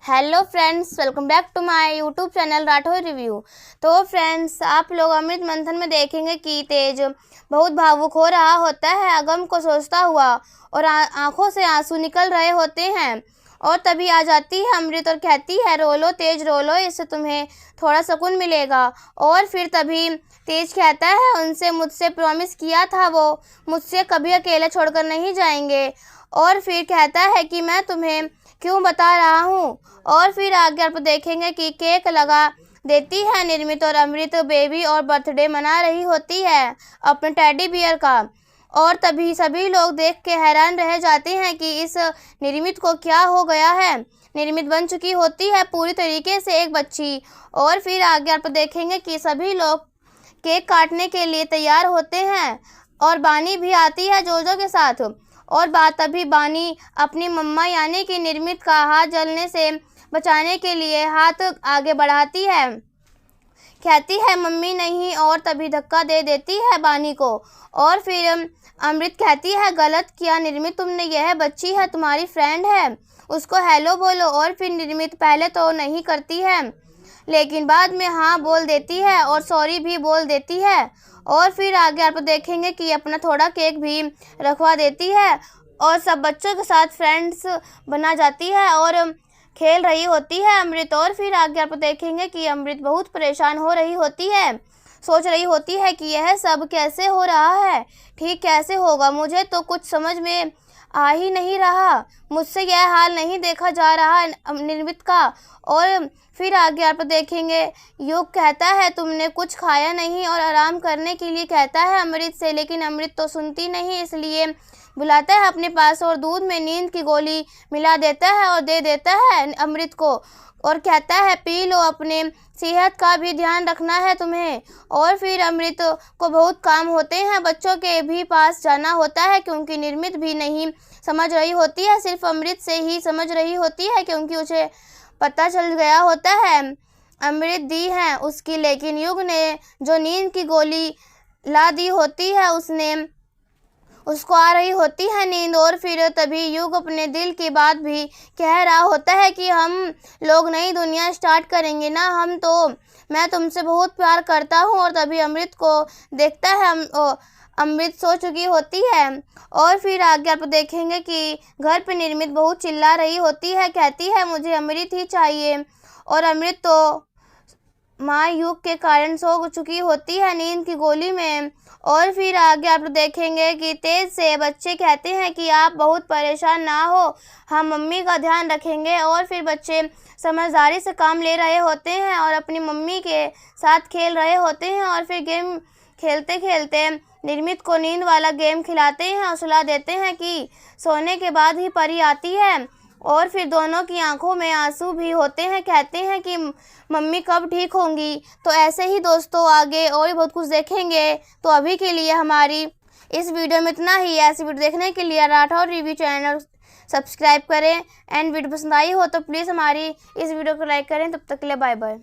Hello friends, welcome back to my YouTube channel Rathore review. तो friends, आप लोग अमृत मंथन में देखेंगे कि तेज बहुत भावुक हो रहा होता है, अगम को सोचता हुआ, और आंखों से आंसू निकल रहे होते हैं। और तभी आ जाती है अमृत और कहती है, रो लो तेज रो लो, इससे तुम्हें थोड़ा सुकून मिलेगा। और फिर तभी तेज कहता है, उनसे मुझसे प्रॉमिस किया था, वो मुझसे कभी अकेले छोड़कर नहीं जाएंगे। और फिर कहता है कि मैं तुम्हें क्यों बता रहा हूँ। और फिर आगे आप देखेंगे कि केक लगा देती है निर्मित, और अमृत बेबी और बर्थडे मना रही होती है अपने टेडी बियर का। और तभी सभी लोग देख के हैरान रह जाते हैं कि इस निर्मित को क्या हो गया है। निर्मित बन चुकी होती है पूरी तरीके से एक बच्ची। और फिर आगे आप देखेंगे कि सभी लोग केक काटने के लिए तैयार होते हैं, और बानी भी आती है जोजो के साथ। और बात तभी बानी अपनी मम्मा यानी कि निर्मित का हाथ जलने से बचाने के लिए हाथ आगे बढ़ाती है, कहती है मम्मी नहीं, और तभी धक्का दे देती है बानी को। और फिर अमृत कहती है, गलत किया निर्मित तुमने, यह बच्ची है तुम्हारी फ्रेंड है, उसको हेलो बोलो। और फिर निर्मित पहले तो नहीं करती है, लेकिन बाद में हाँ बोल देती है और सॉरी भी बोल देती है। और फिर आगे आप देखेंगे कि अपना थोड़ा केक भी रखवा देती है, और सब बच्चों के साथ फ्रेंड्स बना जाती है और खेल रही होती है अमृत। और फिर आगे आप देखेंगे कि अमृत बहुत परेशान हो रही होती है, सोच रही होती है कि यह सब कैसे हो रहा है, ठीक कैसे होगा, मुझे तो कुछ समझ में आ ही नहीं रहा, मुझसे यह हाल नहीं देखा जा रहा निर्मित का। और फिर आगे आप देखेंगे युग कहता है, तुमने कुछ खाया नहीं, और आराम करने के लिए कहता है अमृत से, लेकिन अमृत तो सुनती नहीं, इसलिए बुलाता है अपने पास और दूध में नींद की गोली मिला देता है और दे देता है अमृत को, और कहता है पी लो, अपने सेहत का भी ध्यान रखना है तुम्हें। और फिर अमृत को बहुत काम होते हैं, बच्चों के भी पास जाना होता है, क्योंकि निर्मित भी नहीं समझ रही होती है, सिर्फ अमृत से ही समझ रही होती है, क्योंकि उसे पता चल गया होता है अमृत दी है उसकी, लेकिन युग ने जो नींद की गोली ला दी होती है उसको आ रही होती है नींद। और फिर तभी युग अपने दिल की बात भी कह रहा होता है कि हम लोग नई दुनिया स्टार्ट करेंगे ना, मैं तुमसे बहुत प्यार करता हूँ। और तभी अमृत को देखता है, अमृत सो चुकी होती है। और फिर आगे आप देखेंगे कि घर पे निर्मित बहुत चिल्ला रही होती है, कहती है मुझे अमृत ही चाहिए। और अमृत तो माँ युग के कारण सो चुकी होती है नींद की गोली में। और फिर आगे आप देखेंगे कि तेज से बच्चे कहते हैं कि आप बहुत परेशान ना हो, हम मम्मी का ध्यान रखेंगे। और फिर बच्चे समझदारी से काम ले रहे होते हैं और अपनी मम्मी के साथ खेल रहे होते हैं। और फिर गेम खेलते खेलते निर्मित को नींद वाला गेम खिलाते हैं और सुला देते हैं कि सोने के बाद ही परी आती है। और फिर दोनों की आंखों में आंसू भी होते हैं, कहते हैं कि मम्मी कब ठीक होंगी। तो ऐसे ही दोस्तों आगे और भी बहुत कुछ देखेंगे। तो अभी के लिए हमारी इस वीडियो में इतना ही। ऐसी वीडियो देखने के लिए राठौर रिव्यू चैनल सब्सक्राइब करें, एंड वीडियो पसंद आई हो तो प्लीज़ हमारी इस वीडियो को लाइक करें। तब तक के लिए बाय बाय।